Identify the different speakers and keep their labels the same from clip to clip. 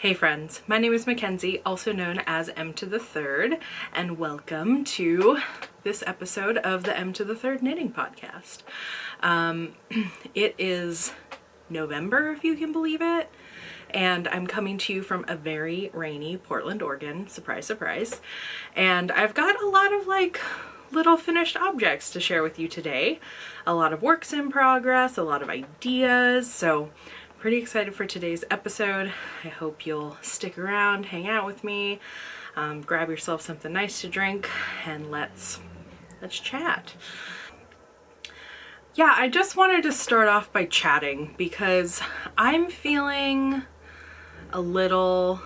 Speaker 1: Hey friends, my name is Mackenzie, also known as Emtothethird, and welcome to this episode of the Emtothethird Knitting Podcast. It is November, if you can believe it, and I'm coming to you from a very rainy Portland, Oregon, surprise, surprise, and I've got a lot of little finished objects to share with you today. A lot of works in progress, a lot of ideas, so pretty excited for today's episode. I hope you'll stick around, hang out with me, grab yourself something nice to drink, and let's chat. Yeah, I just wanted to start off by chatting because I'm feeling a little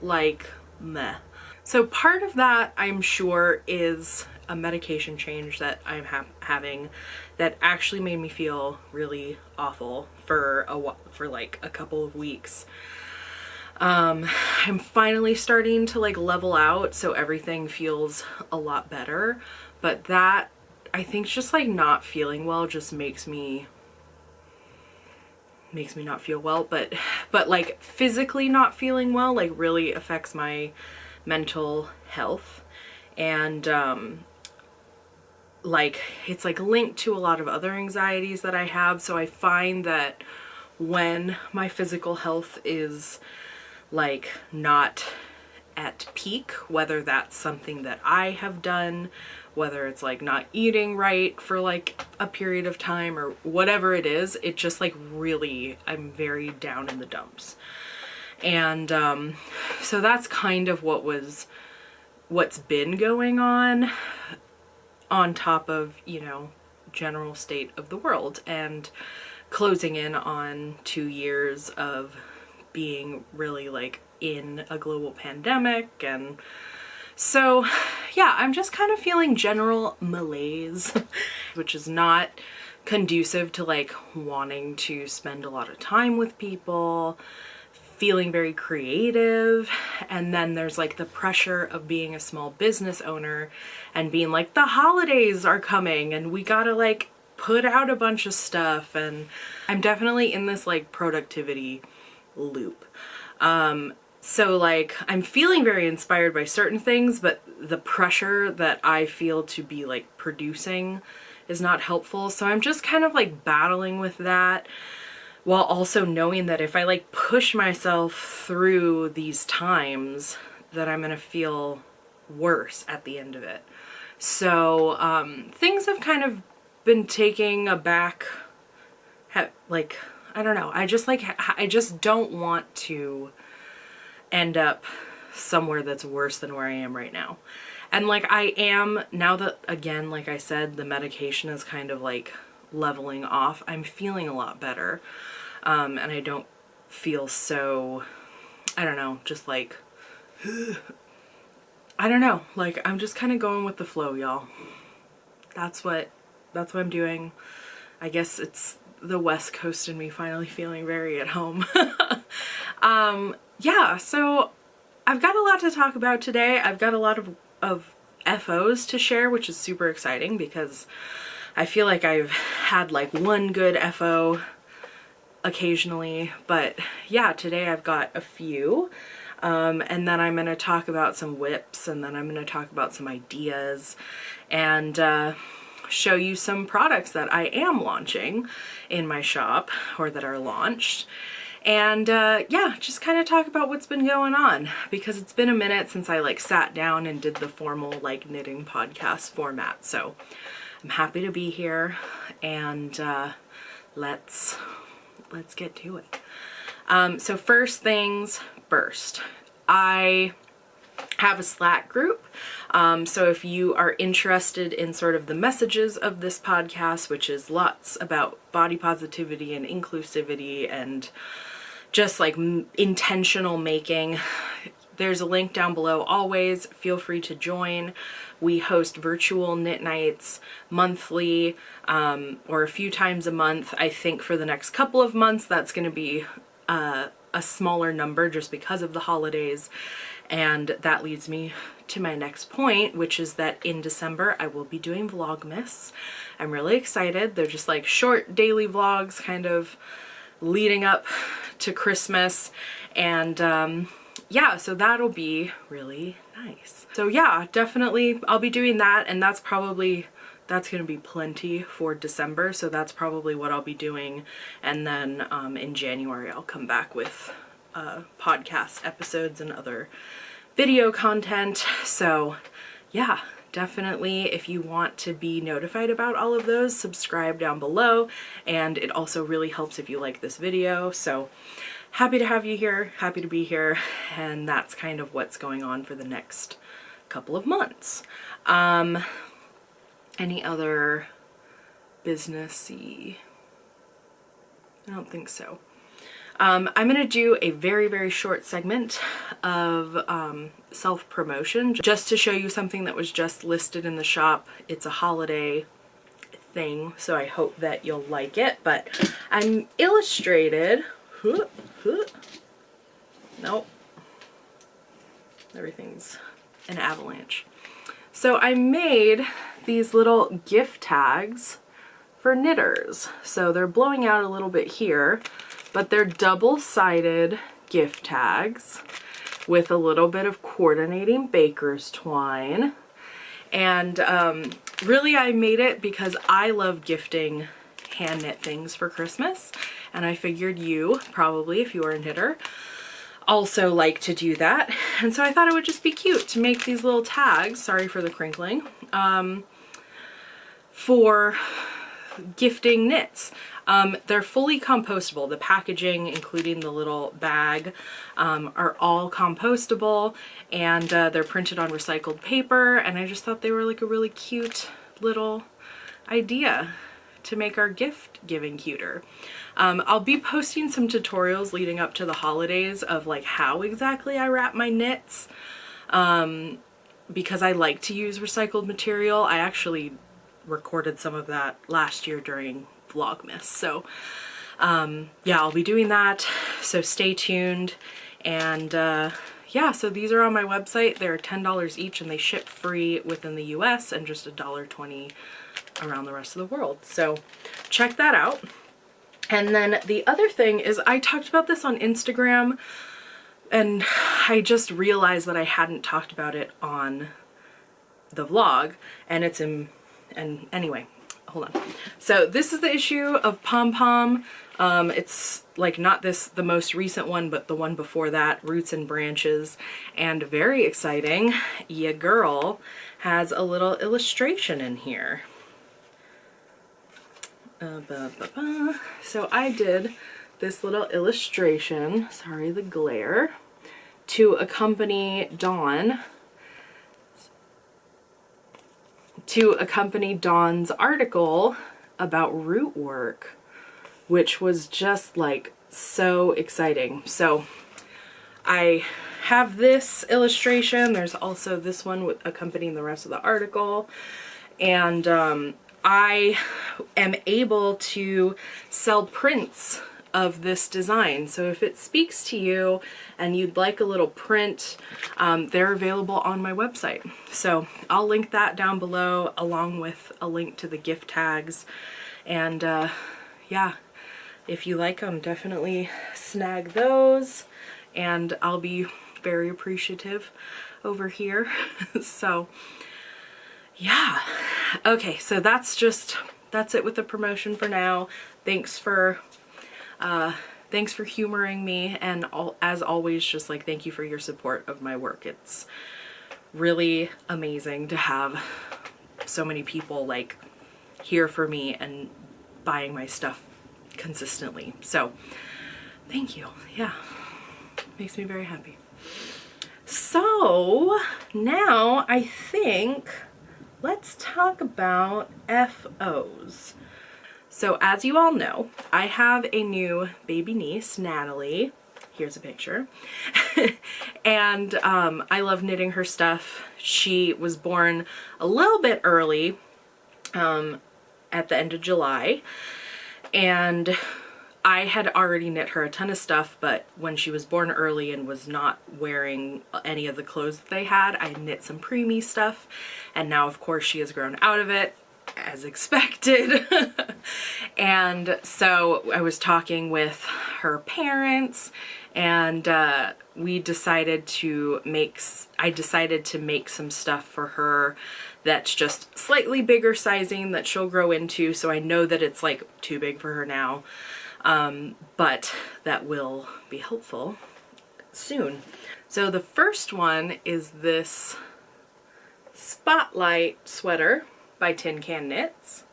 Speaker 1: meh. So part of that, I'm sure, is a medication change that I'm having that actually made me feel really awful for a couple of weeks. I'm finally starting to level out, so everything feels a lot better, but that, I think, just not feeling well just makes me not feel well, but physically not feeling well really affects my mental health, and it's linked to a lot of other anxieties that I have. So I find that when my physical health is not at peak, whether that's something that I have done, whether it's not eating right for a period of time or whatever it is, it just really, I'm very down in the dumps. And so that's kind of what's been going on top of, general state of the world, and closing in on 2 years of being really in a global pandemic. And so yeah, I'm just kind of feeling general malaise, which is not conducive to wanting to spend a lot of time with people, feeling very creative. And then there's the pressure of being a small business owner and being the holidays are coming and we gotta put out a bunch of stuff, and I'm definitely in this productivity loop. So I'm feeling very inspired by certain things, but the pressure that I feel to be producing is not helpful. So I'm just kind of battling with that, while also knowing that if I push myself through these times, that I'm gonna feel worse at the end of it. So things have kind of been taking a back, I don't know, I just don't want to end up somewhere that's worse than where I am right now. And I am, now that, again, I said, the medication is kind of leveling off, I'm feeling a lot better. And I don't feel so, I don't know, just I don't know, I'm just kind of going with the flow, y'all. That's what I'm doing. I guess it's the West Coast in me finally feeling very at home. Yeah, so I've got a lot to talk about today. I've got a lot of FOs to share, which is super exciting because I feel like I've had one good FO occasionally, but yeah, today I've got a few. And then I'm going to talk about some whips, and then I'm going to talk about some ideas, and show you some products that I am launching in my shop, or that are launched. And yeah, just kind of talk about what's been going on, because it's been a minute since I sat down and did the formal knitting podcast format. So I'm happy to be here, and let's get to it. So first things first, I have a Slack group. So if you are interested in sort of the messages of this podcast, which is lots about body positivity and inclusivity and just intentional making, there's a link down below. Always feel free to join. We host virtual knit nights monthly, or a few times a month. I think for the next couple of months that's going to be a smaller number just because of the holidays. And that leads me to my next point, which is that in December I will be doing Vlogmas. I'm really excited. They're just short daily vlogs kind of leading up to Christmas, And yeah, so that'll be really nice. So yeah, definitely I'll be doing that, and that's gonna be plenty for December, so that's probably what I'll be doing. And then in January I'll come back with podcast episodes and other video content. So yeah, definitely, if you want to be notified about all of those, subscribe down below. And it also really helps if you like this video. So happy to have you here, happy to be here. And that's kind of what's going on for the next couple of months. Any other businessy? I don't think so. I'm gonna do a very, very short segment of self-promotion just to show you something that was just listed in the shop. It's a holiday thing, so I hope that you'll like it. But I'm illustrated. Nope. Everything's an avalanche. So I made these little gift tags for knitters. So they're blowing out a little bit here, but they're double-sided gift tags with a little bit of coordinating baker's twine. And really I made it because I love gifting hand knit things for Christmas, and I figured you probably, if you are a knitter, also like to do that. And so I thought it would just be cute to make these little tags, sorry for the crinkling, for gifting knits. They're fully compostable. The packaging, including the little bag, are all compostable, and they're printed on recycled paper, and I just thought they were like a really cute little idea to make our gift giving cuter. I'll be posting some tutorials leading up to the holidays of like how exactly I wrap my knits, because I like to use recycled material. I actually recorded some of that last year during Vlogmas. So yeah, I'll be doing that, so stay tuned. And yeah, so these are on my website. They're $10 each, and they ship free within the US and just $1.20 around the rest of the world. So check that out. And then the other thing is, I talked about this on Instagram, and I just realized that I hadn't talked about it on the vlog, and it's in, and anyway, hold on. So this is the issue of Pom Pom. It's like not the most recent one, but the one before that, Roots and Branches. And very exciting, ya girl has a little illustration in here. So I did this little illustration, sorry the glare, to accompany Dawn's article about root work, which was just like so exciting. So I have this illustration. There's also this one with accompanying the rest of the article, and I am able to sell prints of this design. So if it speaks to you and you'd like a little print, they're available on my website. So I'll link that down below, along with a link to the gift tags. And yeah, if you like them, definitely snag those, and I'll be very appreciative over here. So yeah, okay, so that's it with the promotion for now. Thanks for humoring me, and as always, just like thank you for your support of my work. It's really amazing to have so many people like here for me and buying my stuff consistently. So thank you. Yeah, makes me very happy. So now I think let's talk about FOs. So as you all know, I have a new baby niece, Natalie. Here's a picture. And I love knitting her stuff. She was born a little bit early, at the end of July, and I had already knit her a ton of stuff, but when she was born early and was not wearing any of the clothes that they had, I knit some preemie stuff, and now of course she has grown out of it, as expected. And so I was talking with her parents, and we decided to make, I decided to make some stuff for her that's just slightly bigger sizing that she'll grow into, so I know that it's like too big for her now, but that will be helpful soon. So the first one is this Spotlight sweater by TinCanKnits.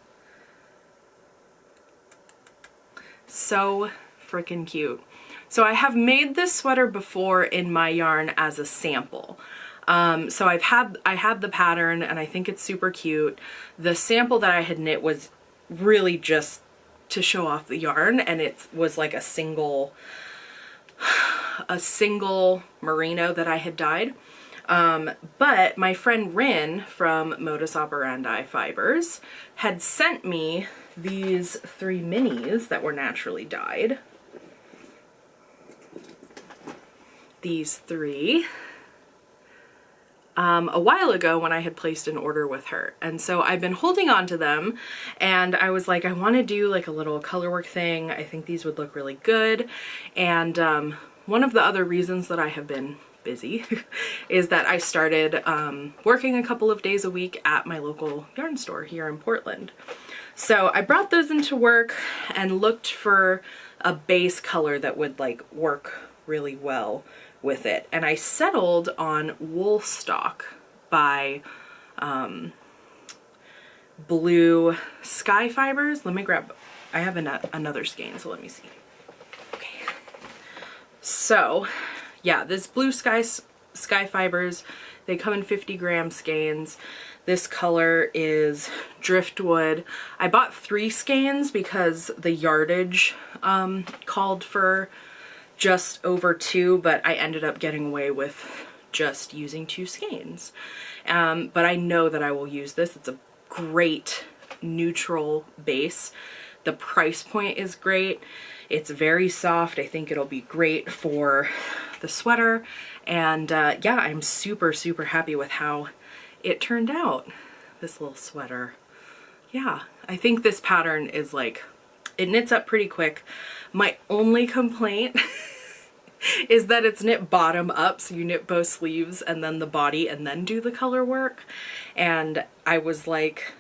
Speaker 1: So freaking cute. So I have made this sweater before in my yarn as a sample. So I had the pattern and I think it's super cute. The sample that I had knit was really just to show off the yarn, and it was like a single merino that I had dyed. But my friend Rin from Modus Operandi Fibers had sent me these 3 minis that were naturally dyed. These 3 a while ago when I had placed an order with her, and so I've been holding on to them, and I was like, I want to do like a little colorwork thing. I think these would look really good. And one of the other reasons that I have been busy is that I started working a couple of days a week at my local yarn store here in Portland. So I brought those into work and looked for a base color that would like work really well with it, and I settled on Wool Stock by Blue Sky Fibers. Let me grab, I have another skein, so let me see. Okay, so yeah, this Blue Sky Fibers, they come in 50 gram skeins. This color is Driftwood. I bought 3 skeins because the yardage called for just over 2, but I ended up getting away with just using 2 skeins. But I know that I will use this. It's a great neutral base. The price point is great. It's very soft. I think it'll be great for the sweater. And yeah, I'm super, super happy with how it turned out, this little sweater. Yeah, I think this pattern is like, it knits up pretty quick. My only complaint is that it's knit bottom up, so you knit both sleeves and then the body and then do the color work. And I was like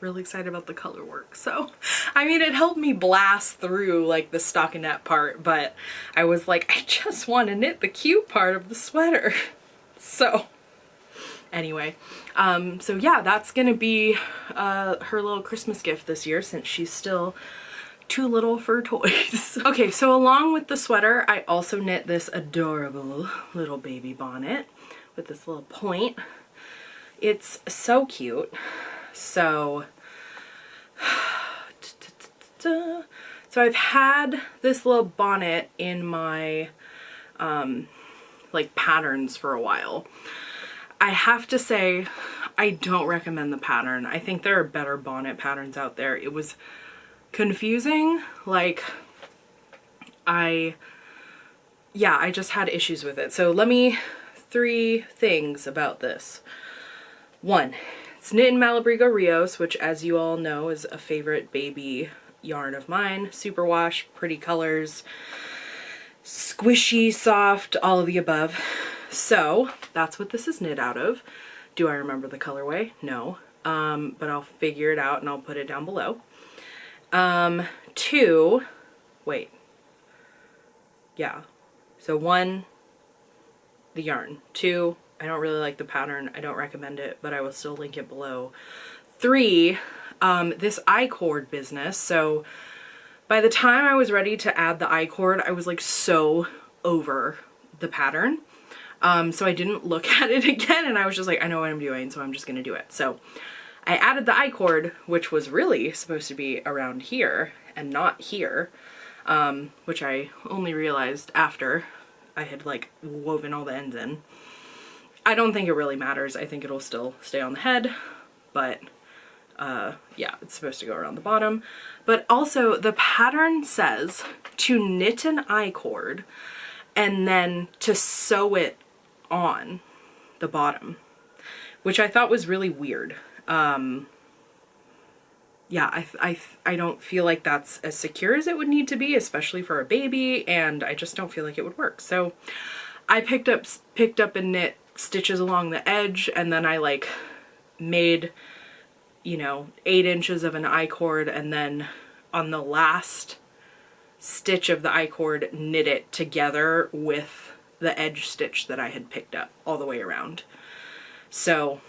Speaker 1: really excited about the color work. So, I mean, it helped me blast through like the stockinette part, but I was like, I just want to knit the cute part of the sweater. So anyway, so yeah, that's gonna be her little Christmas gift this year, since she's still too little for toys. Okay, so along with the sweater, I also knit this adorable little baby bonnet with this little point. It's so cute. So I've had this little bonnet in my like patterns for a while. I have to say, I don't recommend the pattern. I think there are better bonnet patterns out there. It was confusing. Like, I just had issues with it. So let me, 3 things about this. 1, it's knit in Malabrigo Rios, which, as you all know, is a favorite baby yarn of mine. Superwash, pretty colors, squishy, soft, all of the above. So that's what this is knit out of. Do I remember the colorway? No. But I'll figure it out and I'll put it down below. 2, wait. Yeah. So 1, the yarn. 2, I don't really like the pattern. I don't recommend it, but I will still link it below. 3, this I-cord business. So by the time I was ready to add the I-cord, I was like so over the pattern. So I didn't look at it again, and I was just like, I know what I'm doing, so I'm just gonna do it. So I added the I-cord, which was really supposed to be around here and not here, which I only realized after I had like woven all the ends in. I don't think it really matters. I think it'll still stay on the head, but yeah, it's supposed to go around the bottom. But also the pattern says to knit an I-cord and then to sew it on the bottom, which I thought was really weird. yeah, I don't feel like that's as secure as it would need to be, especially for a baby, and I just don't feel like it would work. So I picked up and knit stitches along the edge, and then I like made, you know, 8 inches of an I-cord, and then on the last stitch of the I-cord knit it together with the edge stitch that I had picked up all the way around. So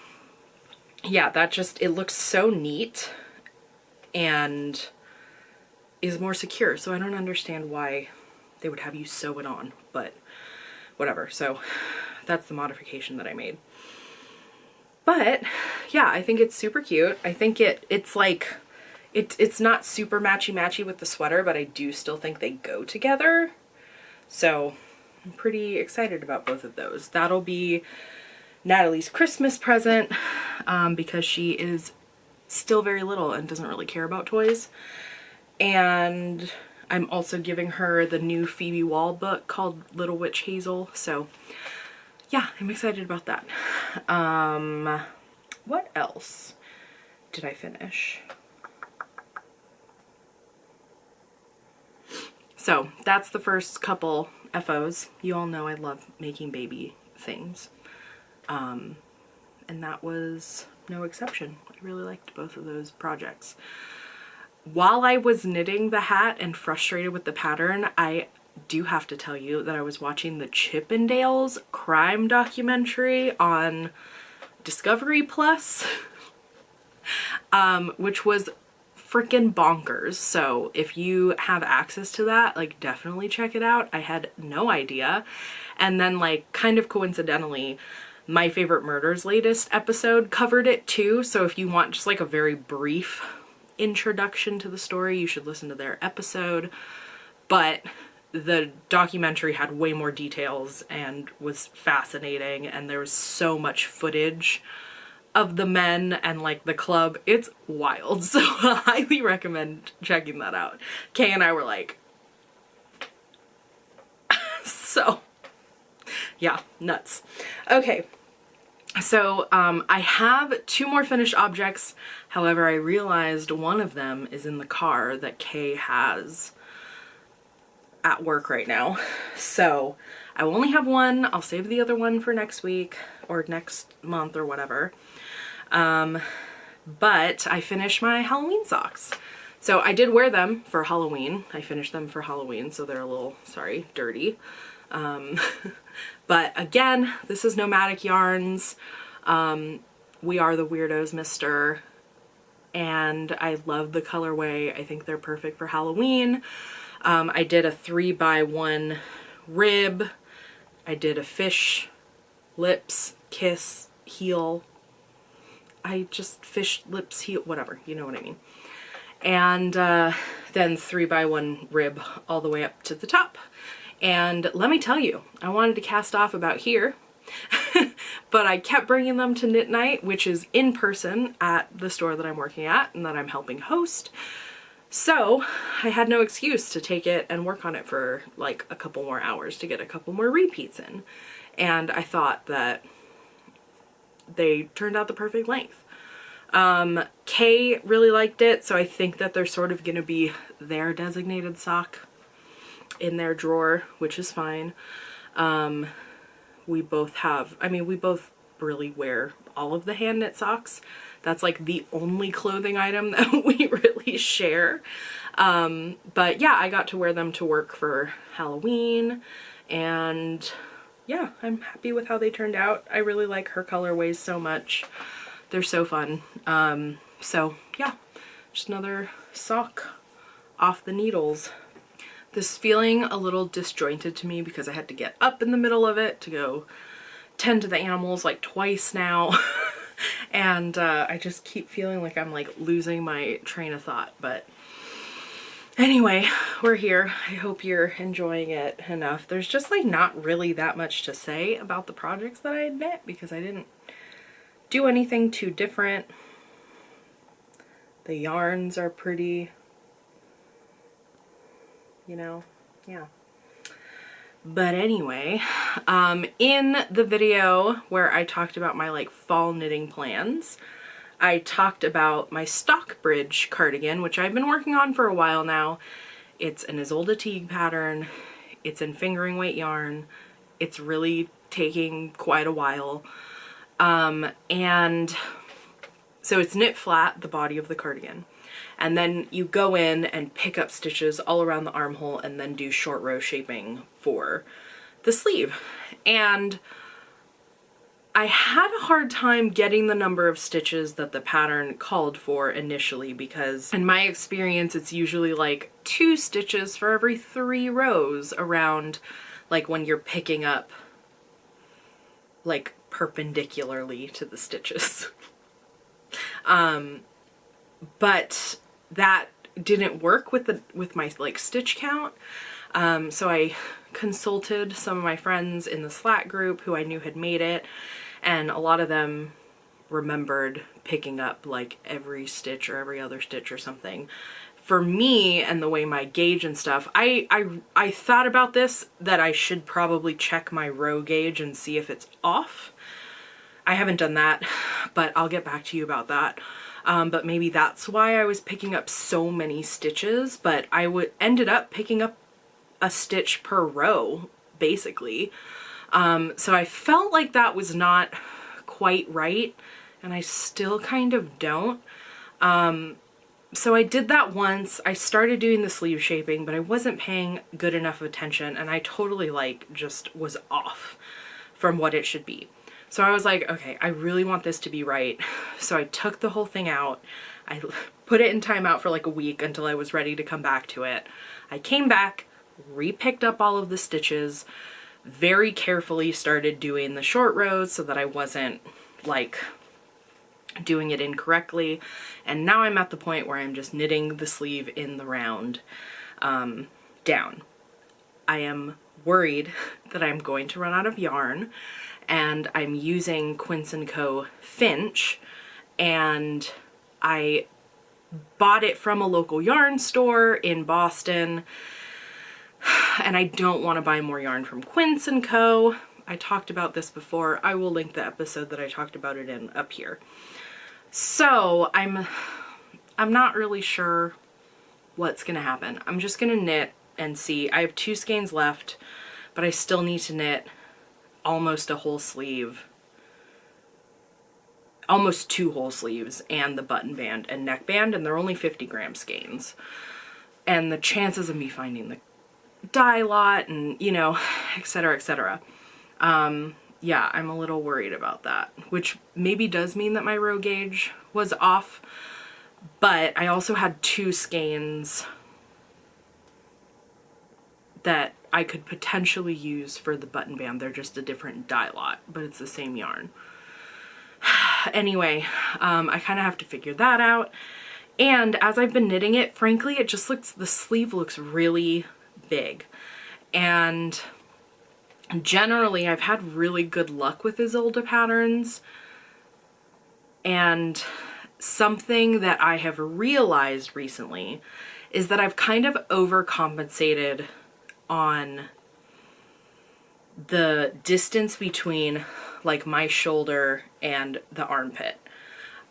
Speaker 1: yeah, that just, it looks so neat and is more secure. So I don't understand why they would have you sew it on, but whatever. So that's the modification that I made. But yeah, I think it's super cute. I think it's like, it's not super matchy-matchy with the sweater, but I do still think they go together. So I'm pretty excited about both of those. That'll be Natalie's Christmas present because she is still very little and doesn't really care about toys. And I'm also giving her the new Phoebe Wall book called Little Witch Hazel. So yeah, I'm excited about that. What else did I finish? So that's the first couple FOs. You all know I love making baby things. And that was no exception. I really liked both of those projects. While I was knitting the hat and frustrated with the pattern, I do have to tell you that I was watching the Chippendales crime documentary on Discovery Plus, which was freaking bonkers. So if you have access to that, like definitely check it out. I had no idea. And then like kind of coincidentally, My Favorite Murders latest episode covered it too. So if you want just like a very brief introduction to the story, you should listen to their episode. But the documentary had way more details and was fascinating, and there was so much footage of the men and like the club. It's wild. So I highly recommend checking that out. Kay and I were like, so yeah, nuts. Okay. So I have 2 more finished objects. However, I realized one of them is in the car that Kay has at work right now. So I will only have one. I'll save the other one for next week or next month or whatever. But I finished my Halloween socks. So I did wear them for Halloween. I finished them for Halloween, so they're a little, sorry, dirty. But again, this is Nomadic Yarns. We Are the Weirdos, Mister. And I love the colorway. I think they're perfect for Halloween. I did a 3x1 rib. I did a fish, lips, kiss, heel. I just fish, lips, heel, whatever, you know what I mean. And then 3x1 rib all the way up to the top. And let me tell you, I wanted to cast off about here, but I kept bringing them to Knit Night, which is in person at the store that I'm working at and that I'm helping host. So I had no excuse to take it and work on it for like a couple more hours to get a couple more repeats in. And I thought that they turned out the perfect length. Kay really liked it, so I think that they're sort of going to be their designated sock in their drawer, which is fine. We both have, I mean, we both really wear all of the hand knit socks. That's like the only clothing item that we really share. But yeah, I got to wear them to work for Halloween, and yeah, I'm happy with how they turned out. I really like her colorways so much. They're so fun. So yeah, just another sock off the needles. This is feeling a little disjointed to me because I had to get up in the middle of it to go tend to the animals like twice now. And I just keep feeling like I'm like losing my train of thought. But anyway, we're here. I hope you're enjoying it enough. There's just like not really that much to say about the projects that I knit because I didn't do anything too different. The yarns are pretty, you know, yeah. But anyway, in the video where I talked about my like fall knitting plans, I talked about my Stockbridge cardigan, which I've been working on for a while now. It's an Isolde Teague pattern. It's in fingering weight yarn. It's really taking quite a while. And so it's knit flat, the body of the cardigan. And then you go in and pick up stitches all around the armhole and then do short row shaping for the sleeve. And I had a hard time getting the number of stitches that the pattern called for initially, because in my experience it's usually like 2 stitches for every 3 rows around, like when you're picking up like perpendicularly to the stitches. But that didn't work with my like stitch count. So I consulted some of my friends in the Slack group who I knew had made it, and a lot of them remembered picking up like every stitch or every other stitch or something. For me and the way my gauge and stuff, I thought about this, that I should probably check my row gauge and see if it's off. I haven't done that, but I'll get back to you about that. But maybe that's why I was picking up so many stitches, but I ended up picking up a stitch per row, basically. So I felt like that was not quite right, and I still kind of don't. So I did that once. I started doing the sleeve shaping, but I wasn't paying good enough attention, and I totally like just was off from what it should be. So I was like, okay, I really want this to be right. So I took the whole thing out. I put it in timeout for like a week until I was ready to come back to it. I came back, re-picked up all of the stitches, very carefully started doing the short rows so that I wasn't like doing it incorrectly. And now I'm at the point where I'm just knitting the sleeve in the round down. I am worried that I'm going to run out of yarn, and I'm using Quince & Co. Finch, and I bought it from a local yarn store in Boston, and I don't want to buy more yarn from Quince & Co. I talked about this before. I will link the episode that I talked about it in up here. So I'm not really sure what's gonna happen. I'm just gonna knit and see. I have 2 skeins left, but I still need to knit almost a whole sleeve, almost 2 whole sleeves, and the button band and neckband, and they're only 50-gram skeins. And the chances of me finding the dye lot and, you know, etc., etc. Yeah, I'm a little worried about that, which maybe does mean that my row gauge was off, but I also had 2 skeins that I could potentially use for the button band. They're just a different dye lot, but it's the same yarn. Anyway, I kind of have to figure that out. And as I've been knitting it, frankly, it just looks, the sleeve looks really big. And generally, I've had really good luck with Isolde patterns. And something that I have realized recently is that I've kind of overcompensated on the distance between like my shoulder and the armpit.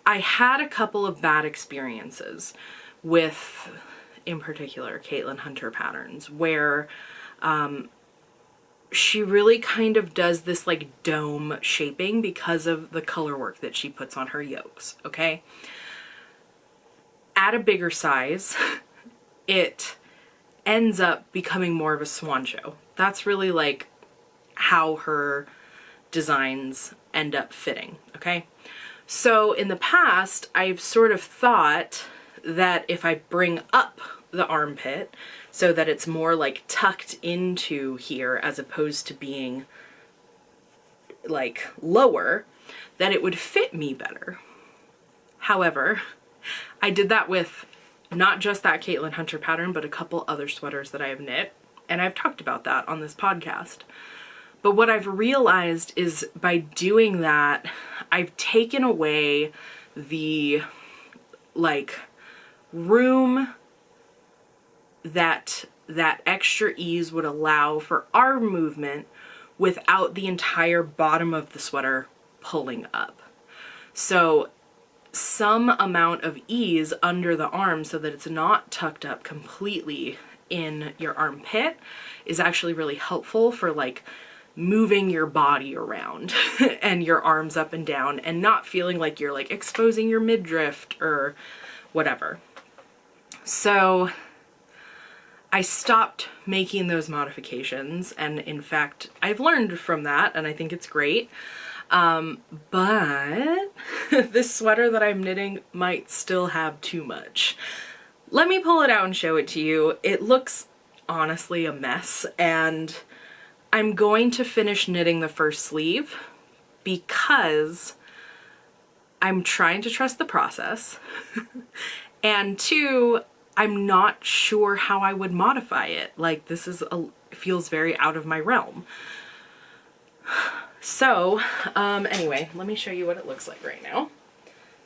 Speaker 1: I had a couple of bad experiences with, in particular, Caitlin Hunter patterns, where she really kind of does this like dome shaping because of the color work that she puts on her yokes, okay? At a bigger size, it ends up becoming more of a swan show. That's really like how her designs end up fitting, okay? So in the past, I've sort of thought that if I bring up the armpit so that it's more like tucked into here as opposed to being like lower, that it would fit me better. However, I did that with not just that Caitlin Hunter pattern, but a couple other sweaters that I have knit, and I've talked about that on this podcast. But what I've realized is by doing that, I've taken away the like room that extra ease would allow for arm movement without the entire bottom of the sweater pulling up. So some amount of ease under the arm so that it's not tucked up completely in your armpit is actually really helpful for like moving your body around and your arms up and down and not feeling like you're like exposing your midriff or whatever. So I stopped making those modifications, and in fact I've learned from that and I think it's great. But this sweater that I'm knitting might still have too much. Let me pull it out and show it to you. It looks honestly a mess, and I'm going to finish knitting the first sleeve because I'm trying to trust the process. And two, I'm not sure how I would modify it. Like, this is feels very out of my realm. So, anyway, let me show you what it looks like right now.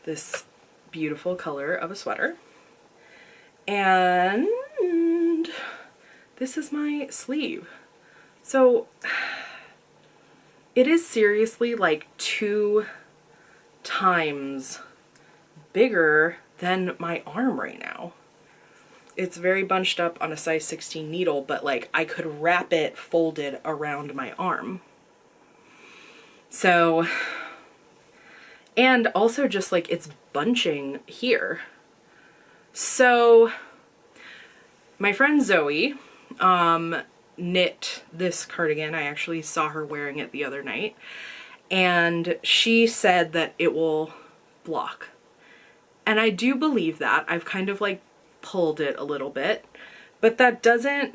Speaker 1: This beautiful color of a sweater. And this is my sleeve. So, it is seriously like 2 times bigger than my arm right now. It's very bunched up on a size 16 needle, but like I could wrap it folded around my arm. So, and also just like it's bunching here. So my friend Zoe knit this cardigan. I actually saw her wearing it the other night, and she said that it will block. And I do believe that. I've kind of like pulled it a little bit, but that doesn't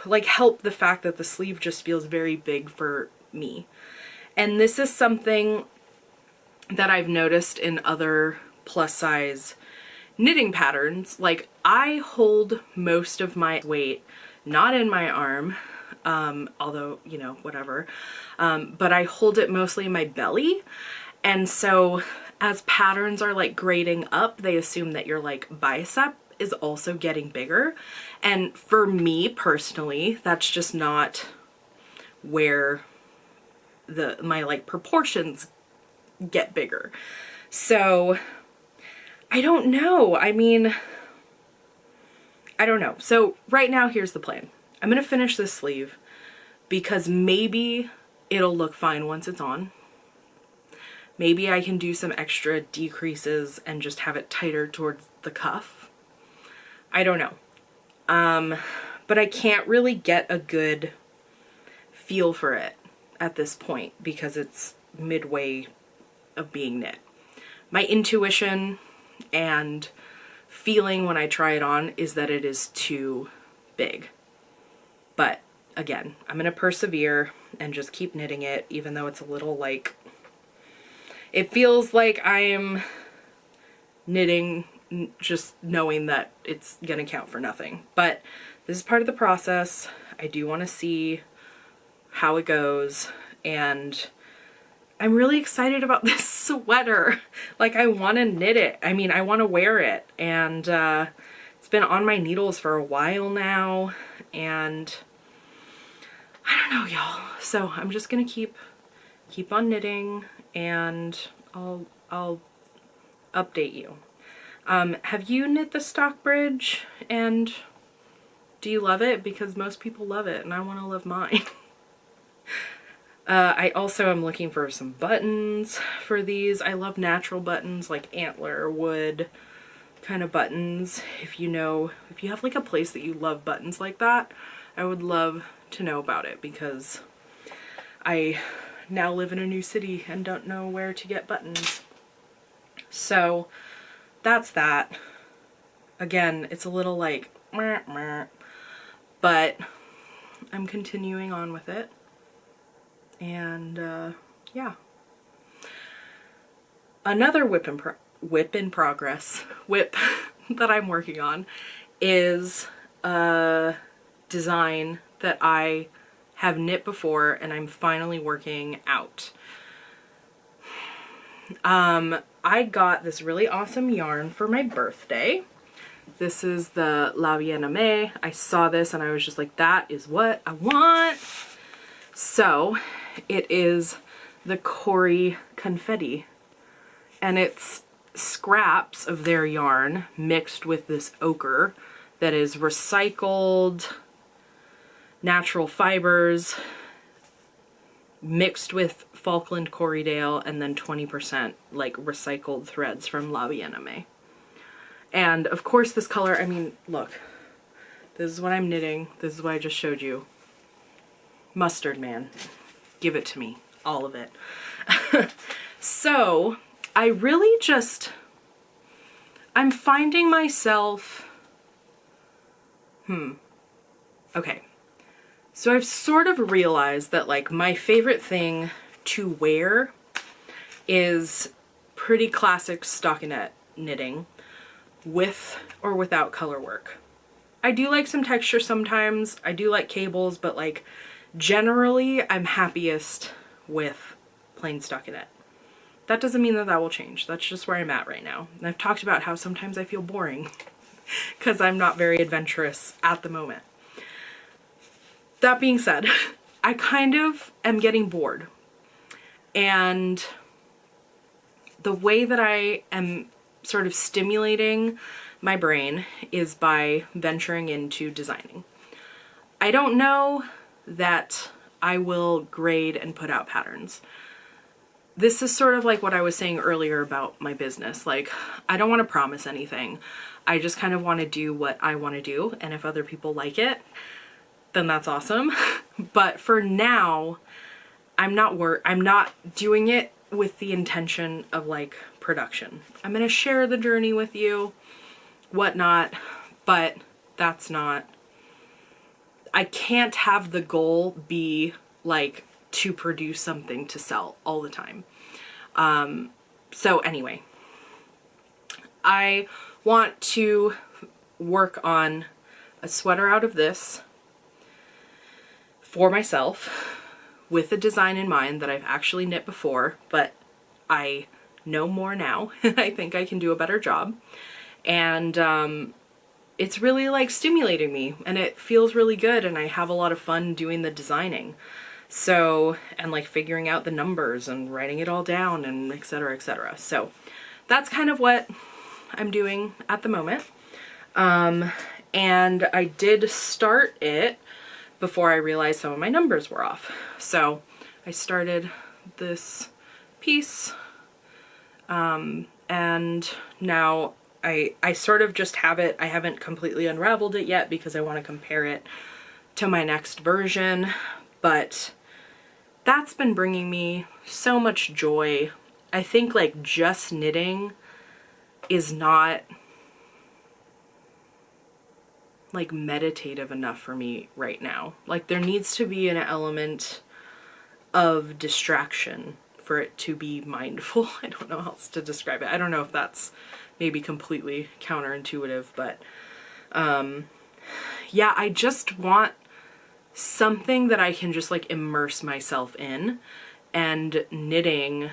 Speaker 1: like help the fact that the sleeve just feels very big for me. And this is something that I've noticed in other plus size knitting patterns. Like, I hold most of my weight not in my arm, although, you know, whatever, but I hold it mostly in my belly. And so as patterns are like grading up, they assume that your like bicep is also getting bigger. And for me personally, that's just not where my like proportions get bigger. So I don't know. I mean, I don't know. So right now, here's the plan. I'm gonna finish this sleeve because maybe it'll look fine once it's on. Maybe I can do some extra decreases and just have it tighter towards the cuff. I don't know. But I can't really get a good feel for it at this point because it's midway of being knit. My intuition and feeling when I try it on is that it is too big. But again, I'm gonna persevere and just keep knitting it, even though it's a little like, it feels like I am knitting just knowing that it's gonna count for nothing. But this is part of the process. I do want to see how it goes, and I'm really excited about this sweater. Like, I want to knit it. I mean, I want to wear it, and it's been on my needles for a while now, and I don't know, y'all. So I'm just gonna keep on knitting, and I'll update you. Have you knit the Stockbridge, and do you love it? Because most people love it, and I want to love mine. I also am looking for some buttons for these. I love natural buttons, like antler wood kind of buttons. If you have like a place that you love buttons like that, I would love to know about it, because I now live in a new city and don't know where to get buttons. So that's that. Again, it's a little like meh, meh, but I'm continuing on with it. And yeah. Another whip in progress that I'm working on is a design that I have knit before and I'm finally working out. I got this really awesome yarn for my birthday. This is the La Bien Aimée. I saw this and I was just like, that is what I want. So it is the Cory Confetti and it's scraps of their yarn mixed with this ochre that is recycled natural fibers mixed with Falkland Corriedale, and then 20% like recycled threads from La Viename. And of course this color, I mean, look, this is what I'm knitting. This is what I just showed you. Mustard, man. Give it to me. All of it. So I really just, I'm finding myself, okay. So I've sort of realized that like my favorite thing to wear is pretty classic stockinette knitting with or without color work. I do like some texture sometimes. I do like cables, but like generally I'm happiest with plain stockinette. That doesn't mean that that will change. That's just where I'm at right now. And I've talked about how sometimes I feel boring because I'm not very adventurous at the moment. That being said, I kind of am getting bored. And the way that I am sort of stimulating my brain is by venturing into designing. I don't know that I will grade and put out patterns. This is sort of like what I was saying earlier about my business. Like, I don't want to promise anything. I just kind of want to do what I want to do. And if other people like it, then that's awesome. But for now, I'm not doing it with the intention of like production. I'm going to share the journey with you, whatnot, but that's not, I can't have the goal be like to produce something to sell all the time. So anyway, I want to work on a sweater out of this for myself with a design in mind that I've actually knit before, but I know more now and I think I can do a better job. And it's really like stimulating me and it feels really good and I have a lot of fun doing the designing. So, and like figuring out the numbers and writing it all down and et cetera, et cetera. So that's kind of what I'm doing at the moment. And I did start it before I realized some of my numbers were off. So I started this piece, and now I sort of just have it. I haven't completely unraveled it yet because I want to compare it to my next version, but that's been bringing me so much joy. I think like just knitting is not like meditative enough for me right now. Like there needs to be an element of distraction for it to be mindful. I don't know how else to describe it. I don't know if that's maybe completely counterintuitive, but yeah, I just want something that I can just like immerse myself in, and knitting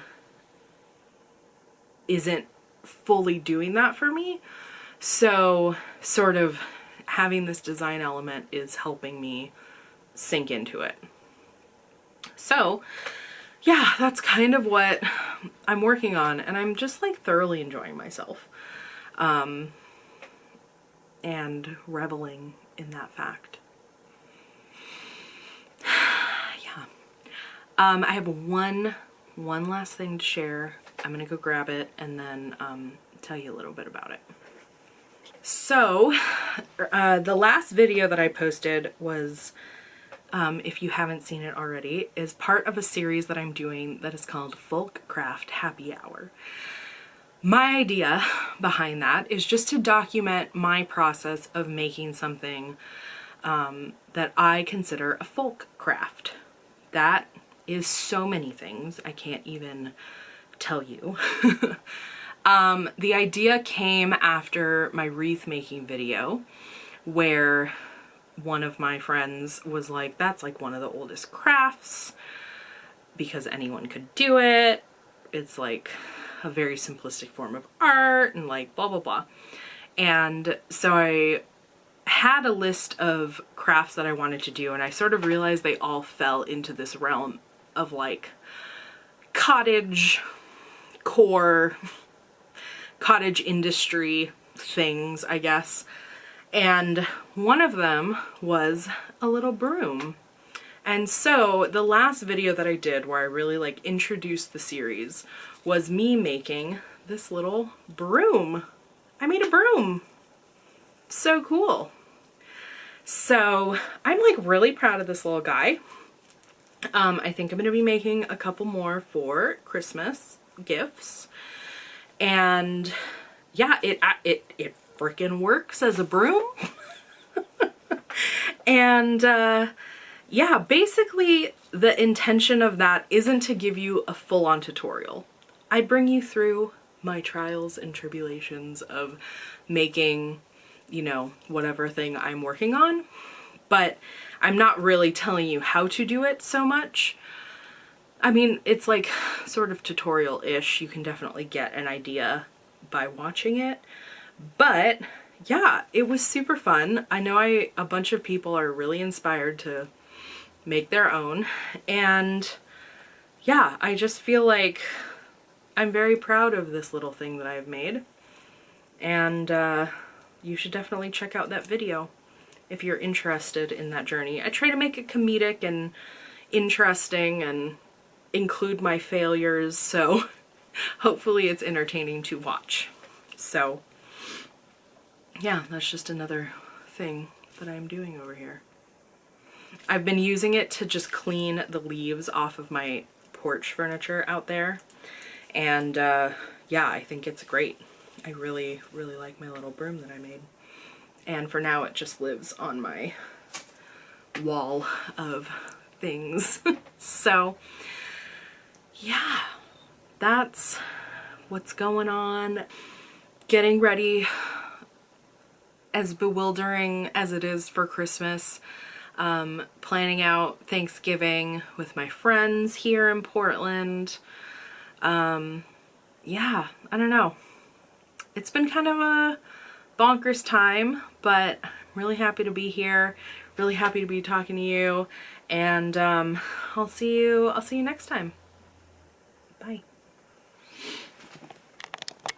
Speaker 1: isn't fully doing that for me. So sort of having this design element is helping me sink into it. So yeah, that's kind of what I'm working on, and I'm just like thoroughly enjoying myself and reveling in that fact. Yeah. I have one last thing to share. I'm gonna go grab it and then tell you a little bit about it. So the last video that I posted was, if you haven't seen it already, is part of a series that I'm doing that is called Folk Craft Happy Hour. My idea behind that is just to document my process of making something that I consider a folk craft. That is so many things, I can't even tell you. The idea came after my wreath making video, where one of my friends was like, that's like one of the oldest crafts because anyone could do it. It's like a very simplistic form of art and like blah, blah, blah. And so I had a list of crafts that I wanted to do, and I sort of realized they all fell into this realm of like cottage core cottage industry things, I guess. And one of them was a little broom. And so the last video that I did where I really like introduced the series was me making this little broom. I made a broom. So cool. So I'm like really proud of this little guy. I think I'm going to be making a couple more for Christmas gifts. And yeah, it freaking works as a broom. And yeah, basically the intention of that isn't to give you a full-on tutorial. I bring you through my trials and tribulations of making, you know, whatever thing I'm working on, but I'm not really telling you how to do it so much. I mean, it's like sort of tutorial-ish. You can definitely get an idea by watching it, but yeah, it was super fun. I know a bunch of people are really inspired to make their own, and yeah, I just feel like I'm very proud of this little thing that I've made, and you should definitely check out that video if you're interested in that journey. I try to make it comedic and interesting and include my failures, so hopefully it's entertaining to watch. So yeah, that's just another thing that I'm doing over here. I've been using it to just clean the leaves off of my porch furniture out there, and yeah, I think it's great. I really, really like my little broom that I made. And for now, it just lives on my wall of things. So yeah, that's what's going on. Getting ready, as bewildering as it is for Christmas. Planning out Thanksgiving with my friends here in Portland. Yeah, I don't know. It's been kind of a bonkers time, but I'm really happy to be here. Really happy to be talking to you, and I'll see you next time. Bye.